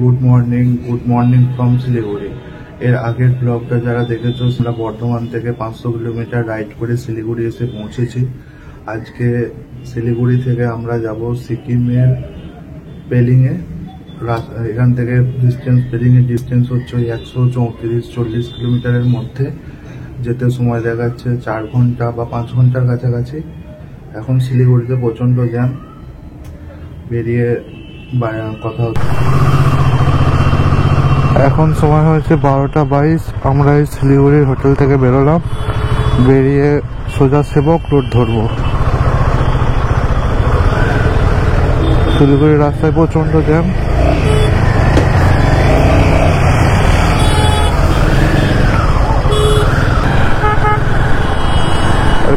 Good morning from Siliguri. এর আগের ব্লগটা যারা দেখেছো সেটা বর্ধমান থেকে 500 কিলোমিটার রাইড করে শিলিগুড়ি এসে পৌঁছেছি। আজকে শিলিগুড়ি থেকে আমরা যাব সিকিমের পেলিংয়ে। এখান থেকে পেলিংয়ের ডিস্টেন্স হচ্ছে 134-40 কিলোমিটারের মধ্যে। যেতে সময় দেখাচ্ছে 4 ঘন্টা বা 5 ঘন্টার কাছাকাছি। এখন শিলিগুড়িতে প্রচণ্ড জ্যাম, বেরিয়ে কথা হচ্ছে। এখন সময় হয়েছে 12:22। আমরা এই শিলিগুড়ির হোটেল থেকে বেরোলাম, বেরিয়ে সোজা সেবক রোড ধরবো। শিলিগুড়ির রাস্তায় প্রচণ্ড জ্যাম।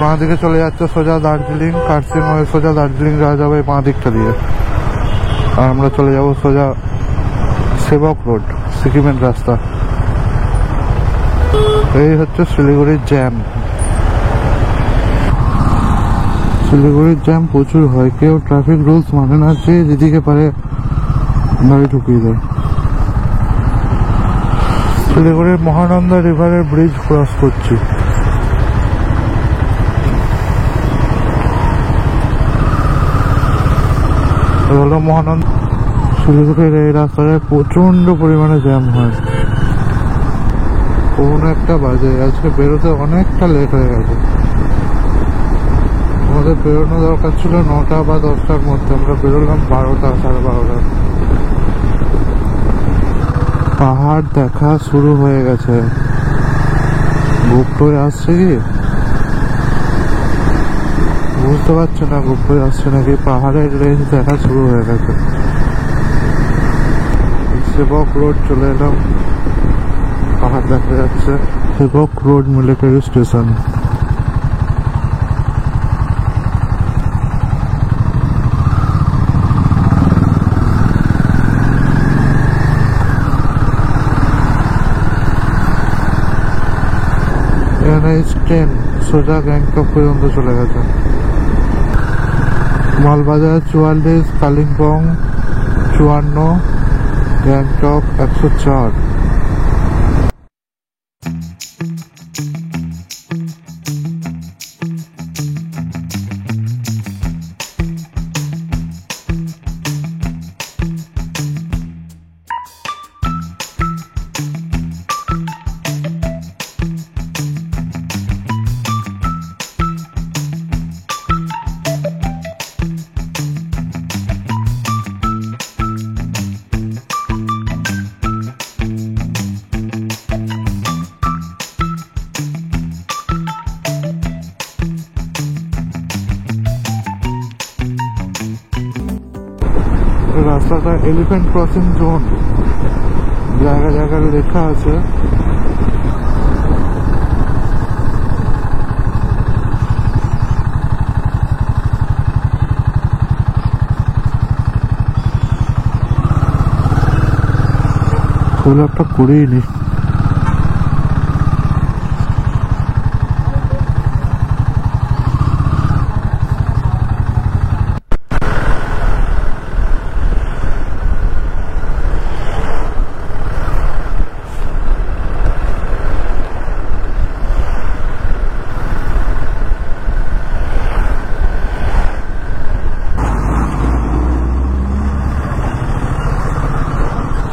বাঁ দিকে চলে যাচ্ছে সোজা দার্জিলিং, কার্সিং হয়ে সোজা দার্জিলিং যাওয়া যাবে বাঁ দিকটা দিয়ে। আর আমরা চলে যাব সোজা সেবক রোড, সিকিমের রাস্তা। এই হচ্ছে শিলিগুড়ির জ্যাম। শিলিগুড়ির জ্যাম প্রচুর হয়, কেউ ট্রাফিক রুলস মানে না, যে যেদিকে পারে গাড়ি ঢুকিয়ে দেয়। শিলিগুড়ির মহানন্দা রিভারের ব্রিজ ক্রস করছি। হলো মহানন্দা। শিলিগুড়ির এই রাস্তায় প্রচন্ড পরিমাণে জ্যাম হয়। কোন একটা বাজে, আজকে বেরোতে অনেকটা লেট হয়ে গেছে। আমাদের বেরোনো দরকার ছিল 9টা বা 10টার মধ্যে, আমরা বেরোলাম 12টা, 12:30। পাহাড় দেখা শুরু হয়ে গেছে। গুপ্তই আসছে কি বুঝতে পারছি না, গুপ্তই আসছে নাকি। পাহাড়ের রেঞ্জ দেখা শুরু হয়ে গেছে। সেবক রোড চলে এলাম, পাহাড় দেখা যাচ্ছে। সেবক রোড মিলিটারি স্টেশন। NH 10 সোজা গ্যাংটক পর্যন্ত চলে গেছে। মালবাজার 44, কালিম্পং 54, গ্যাংটক 104। রাস্তাটা এলিফ্যান্ট ক্রসিং জোন, জায়গা জায়গায় লেখা আছে। ফুল একটা করেই নি।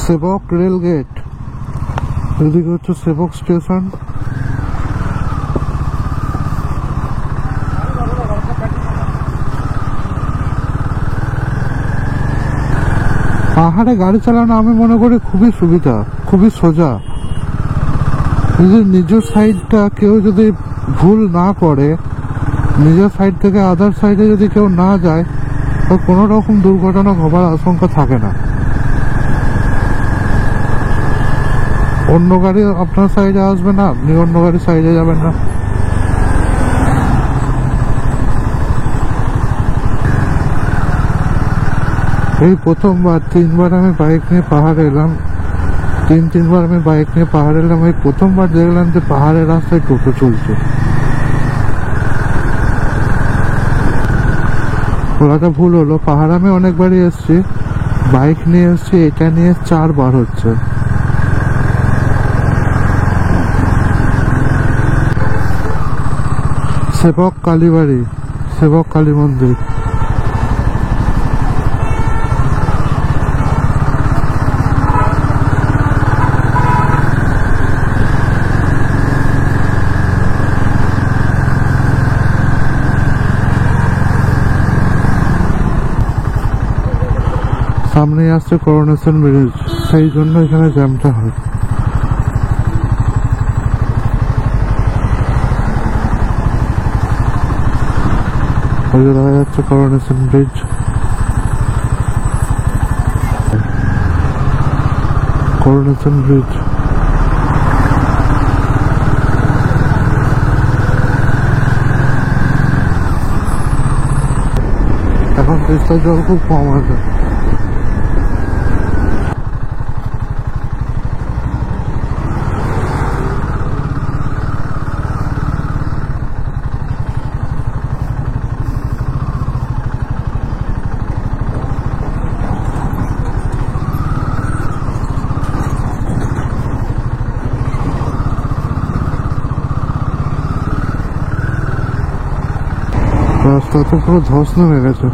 সেবক রেল গেট, এদিকে হচ্ছে সেবক স্টেশন। পাহাড়ে গাড়ি চালানো আমি মনে করি খুবই সুবিধা, খুবই সোজা। যদি নিজের সাইডটা কেউ যদি ভুল না করে, নিজের সাইড থেকে আদার সাইডে যদি কেউ না যায়, তো কোনো রকম দুর্ঘটনা হবার আশঙ্কা থাকে না। অন্য গাড়ি আপনার সাইডে আসবে না, আপনি অন্য গাড়ির সাইডে যাবেন না। এই প্রথমবার 3বার আমি বাইক নিয়ে পাহাড়ে এলাম, 3-3বার আমি বাইক নিয়ে পাহাড়ে এলাম। এই প্রথমবার দেখলাম যে পাহাড়ের রাস্তায় টোটো চলছে। বলাটা ভুল হলো, পাহাড় আমি অনেকবারই এসেছি, বাইক নিয়ে এসছি, এটা নিয়ে 4 বার হচ্ছে। সেবক কালীবাড়ি, সেবক কালী মন্দির। সামনে আসছে করোনেশন ব্রিজ, সেই জন্য এখানে জ্যামটা হয়। ওই যে দেখা যাচ্ছে করোনেশন ব্রিজ। করোনেশন ব্রিজ এখন তিস্তার জল খুব কম আছে। রাস্তাতে পুরো ধস নেমে গেছে।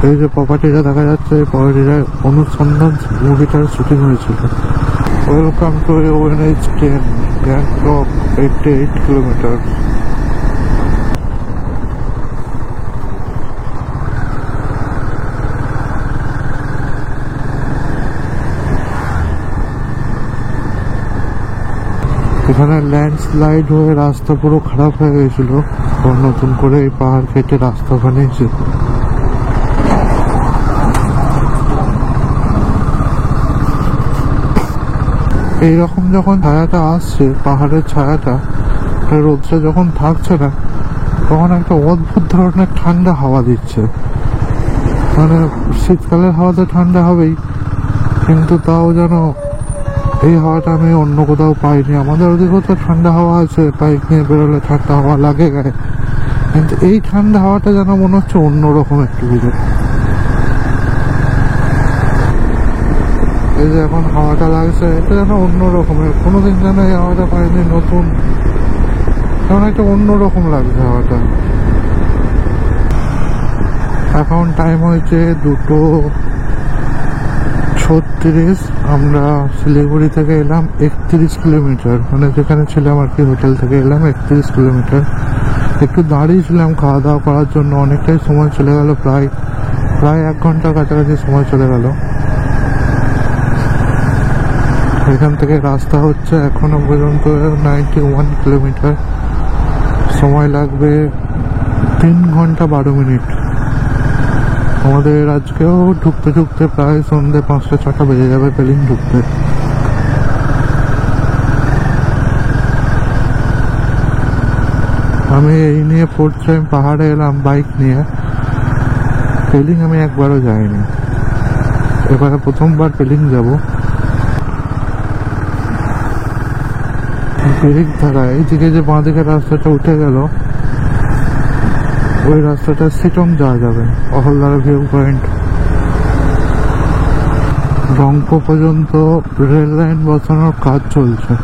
এই যে প্রপার্টিটা দেখা যাচ্ছে, এই প্রপার্টিটায় অনুসন্ধান মুভিটার শুটিং হয়েছিল। Welcome to NH10 Gangtok, 88 kilometre. এখানে ল্যান্ডস্লাইড হয়ে রাস্তা পুরো খারাপ হয়ে গেছিল, নতুন করে এই পাহাড় কেটে রাস্তা বানিয়েছে। এইরকম যখন ছায়াটা আসছে, পাহাড়ের ছায়াটা, রোদটা যখন থাকছে না, তখন একটা অদ্ভুত ধরনের ঠান্ডা হাওয়া দিচ্ছে। মানে শীতকালের হাওয়াতে ঠান্ডা হবেই, কিন্তু তাও যেন এই হাওয়াটা আমি অন্য কোথাও পাইনি। আমাদের ওদিকেও তো ঠান্ডা হাওয়া আছে, বাইক নিয়ে বেরোলে ঠান্ডা হাওয়া লাগে গায়ে, কিন্তু এই ঠান্ডা হাওয়াটা যেন মনে হচ্ছে অন্যরকম একটু কিছু। এই যে এখন হাওয়াটা লাগছে, এটা যেন অন্য রকমের, কোনোদিন যেন এই হাওয়াটা পাইনি, নতুন, যেমন একটা অন্যরকম লাগছে হাওয়াটা। এখন টাইম হয়েছে 2:36। আমরা শিলিগুড়ি থেকে এলাম 31 কিলোমিটার, মানে যেখানে ছিলাম আর কি, হোটেল থেকে এলাম 31 কিলোমিটার। একটু দাঁড়িয়েছিলাম খাওয়া দাওয়া করার জন্য, অনেকটাই সময় চলে গেল, প্রায় 1 ঘন্টার কাছাকাছি সময় চলে গেল। এখান থেকে রাস্তা হচ্ছে এখনো পর্যন্ত 91 কিলোমিটার, সময় লাগবে 3 ঘন্টা 12 মিনিট। আমাদের আজকেও ঢুকতে ঢুকতে প্রায় সন্ধ্যে 5টা-6টা বেজে যাবে পেলিং ঢুকতে। আমি এই নিয়ে 4th টাইম পাহাড়ে এলাম বাইক নিয়ে। পেলিং আমি একবারও যাইনি, এবারে প্রথমবার পেলিং যাব। ব্রিক ধারা এইদিকে যে বাঁ দিকে রাস্তাটা উঠে গেল, ওই রাস্তাটা সিটং যাওয়া যাবে, অহলদারা ভিউ পয়েন্ট। রংপো পর্যন্ত রেল লাইন বসানোর কাজ চলছে।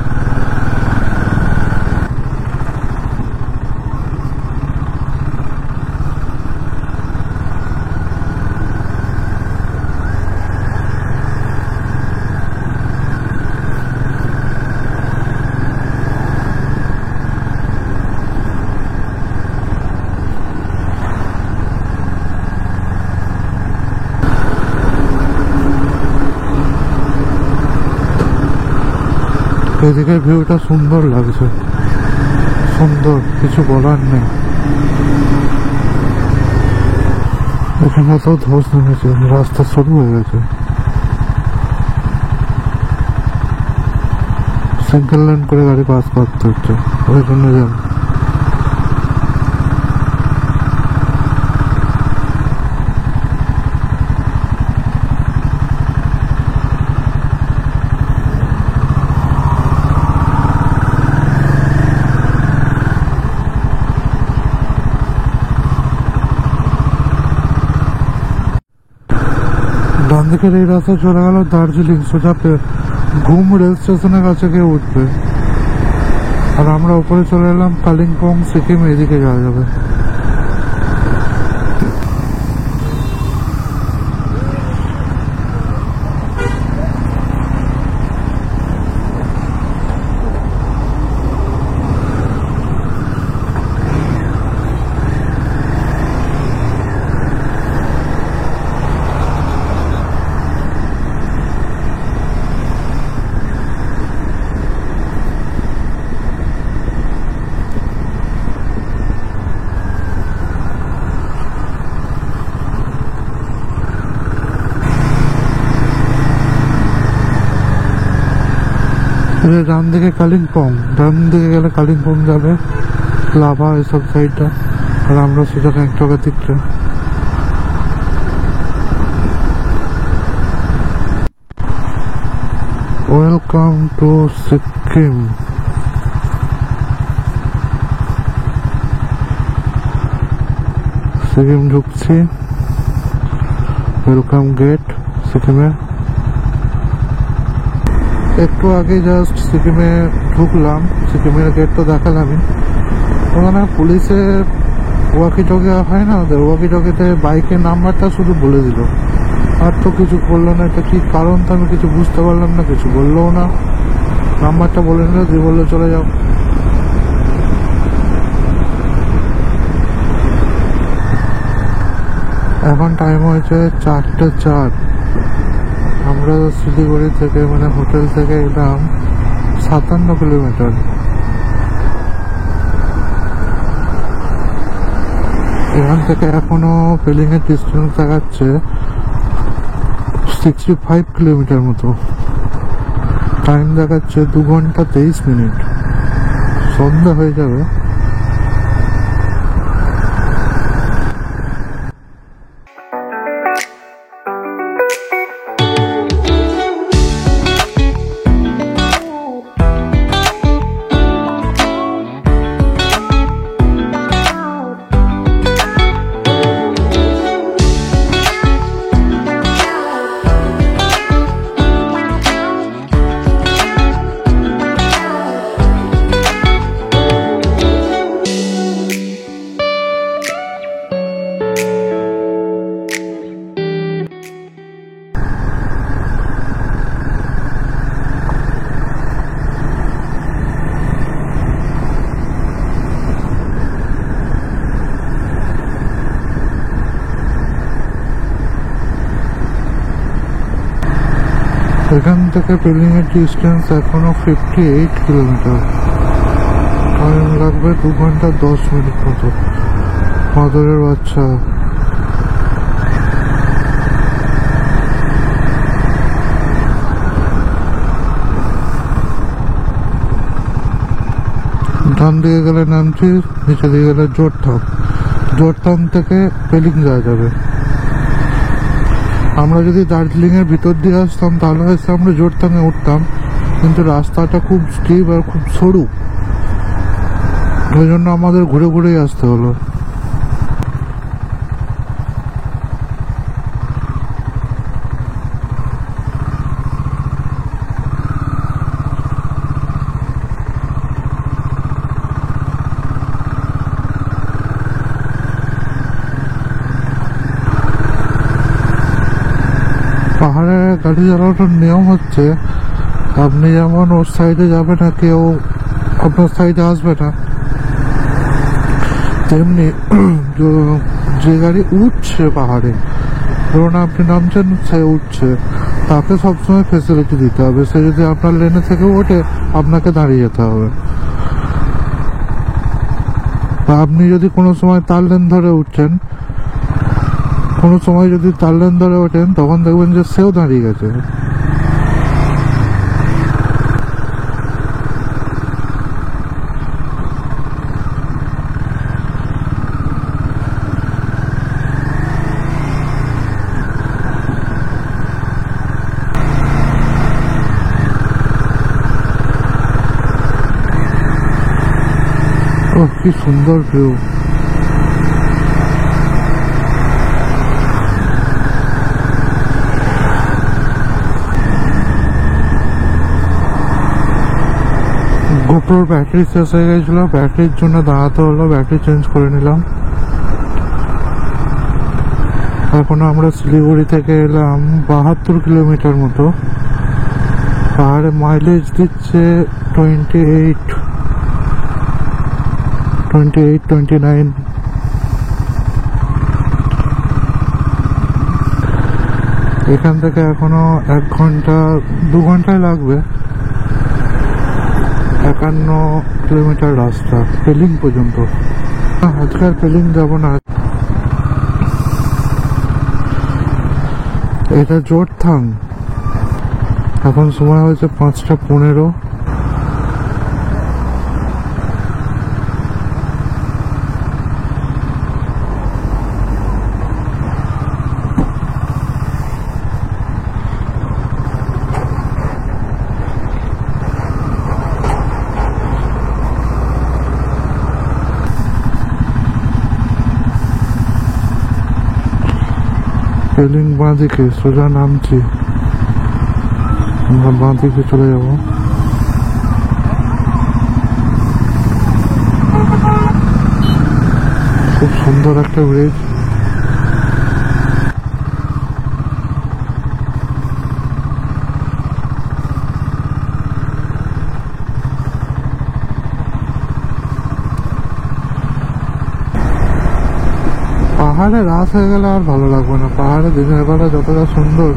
এদিকের ভিউটা সুন্দর লাগছে, সুন্দর, কিছু বলার নেই। এখানে তো ধস নেমেছে, রাস্তা শুরু হয়ে গেছে। সিঙ্গেল লাইন করে গাড়ি পাস করতে হচ্ছে, ওই জন্য যান। দিকের এই রাস্তা চলে গেল দার্জিলিং, সোজা ঘুম রেল স্টেশনের কাছে গিয়ে উঠবে। আর আমরা উপরে চলে এলাম কালিম্পং, সিকিম, এদিকে যাওয়া যাবে। ডান দিকে কালিম্পং, ডান দিকে গেলে কালিম্পং যাবে, লাভা এসব সাইডটা। আর আমরা সোজা গ্যাংটকের দিকটা। Welcome to Sikkim. সিকিম ঢুকছি, ওয়েলকাম গেট সিকিমে। একটু আগে জাস্ট সিকিমে ঢুকলাম, সিকিমের গেট তো দেখালামই। ওখানে পুলিশের ওয়াকি টকি হয় না, ওদের ওয়াকি টকিতে বাইকের নাম্বারটা শুধু বলে দিল, আর তো কিছু বললো না। এটা কি কারণ তো আমি কিছু বুঝতে পারলাম না, কিছু বললোও না। নাম্বারটা বলে নিল, দিয়ে বললো চলে যাও। এখন টাইম হয়েছে 4:04। আমরা শিলিগুড়ি থেকে মানে হোটেল থেকে এলাম 57 কিলোমিটার। এখান থেকে এখনো পেলিং এর ডিস্টেন্স দেখাচ্ছে 65 কিলোমিটার মতো। টাইম দেখাচ্ছে 2 ঘন্টা 23 মিনিট। সন্ধ্যা হয়ে যাবে। এখান থেকে পেলিং এর ডিস্টেন্স এখনো 58 কিলোমিটার। টাইম লাগবে 2 ঘন্টা 10 মিনিট মতো। মাদরের বাচ্চা। ডান দিকে গেলে নামছি, নিচে দিকে গেলে জোরথাম। জোরথাম থেকে পেলিং যাওয়া যাবে। আমরা যদি দার্জিলিং এর ভিতর দিয়ে আসতাম তাহলে হয়তো আমরা জোরথামে উঠতাম, কিন্তু রাস্তাটা খুব স্টিপ আর খুব সরু, ওই জন্য আমাদের ঘুরে ঘুরেই আসতে হলো। পাহাড়ে গাড়ি চালানোর নিয়ম হচ্ছে, আপনি যেমন ওর সাইডে যাবে না, কেউ আপনার সাইডে আসবে না, তেমনি যে গাড়ি উঠছে পাহাড়ে, ধরুন আপনি নামছেন, সে উঠছে, তাকে সবসময় ফেসিলিটি দিতে হবে। সে যদি আপনার লেনে থেকে ওঠে, আপনাকে দাঁড়িয়ে যেতে হবে। বা আপনি যদি কোনো সময় তার লেন ধরে উঠছেন, কোনো সময় যদি তার লেন ধরে ওঠেন, তখন দেখবেন যে সেও দাঁড়িয়ে গেছে। কি সুন্দর ভিউ। গোপ্রোর ব্যাটারি শেষ হয়ে গেছিল, ব্যাটারির জন্য দাঁড়াতে হলো, ব্যাটারি চেঞ্জ করে নিলাম। এখন আমরা শিলিগুড়ি থেকে এলাম 72 কিলোমিটার মতো। আর মাইলেজ দিচ্ছে 28-29। এখান থেকে এখনো 1 ঘন্টায় লাগবে 51 কিলোমিটার রাস্তা পেলিং পর্যন্ত। আজকে আর পেলিং যাব না। এটা জোরথাং। এখন সময় হয়েছে 5:15। পেলিং বাঁ দিকে সোজা নামছি, আমরা বাঁ দিকে চলে যাব। খুব সুন্দর একটা ব্রিজ। পাহাড়ে রাত হয়ে গেলে আর ভালো লাগবে না। পাহাড়ে দিনের বেলা যতটা সুন্দর,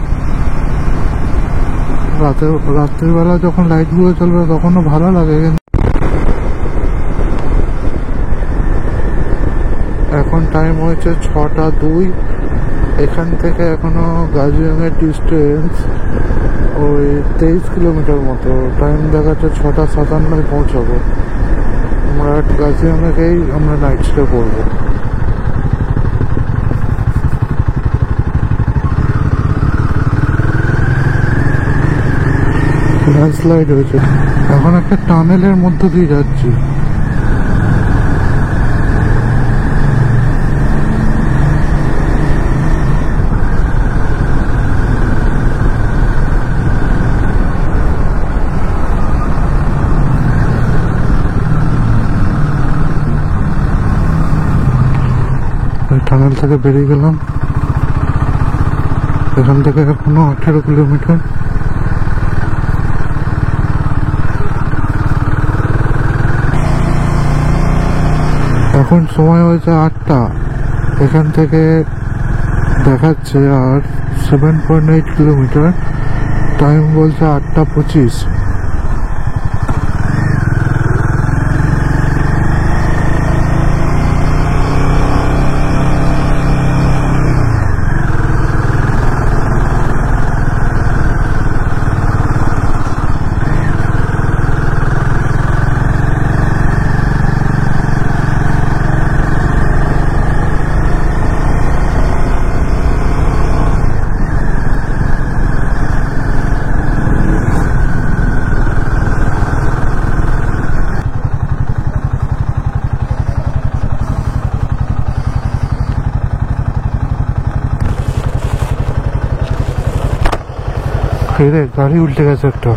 রাত্রিবেলা যখন লাইট গুলো চলবে তখনও ভালো লাগে। এখন টাইম হয়েছে 6:02। এখান থেকে এখনো গাজিয়াংয়ের ডিস্টেন্স ওই 23 কিলোমিটার মতো। টাইম দেখাচ্ছে 6:57 পৌঁছাবো। আমরা গাজিয়াংয়েই আমরা নাইট স্টে করবো। ল্যান্ডস্লাইড হয়েছে। এখন একটা টানেলের মধ্য দিয়ে যাচ্ছি। টানেল থেকে বেরিয়ে গেলাম। এখান থেকে এখনো 18 কিলোমিটার। এখন সময় হয়েছে 8টা। এখান থেকে দেখাচ্ছে আর 7.8 কিলোমিটার। টাইম বলছে 8:25। গাড়ি উল্টে গেছে একটা।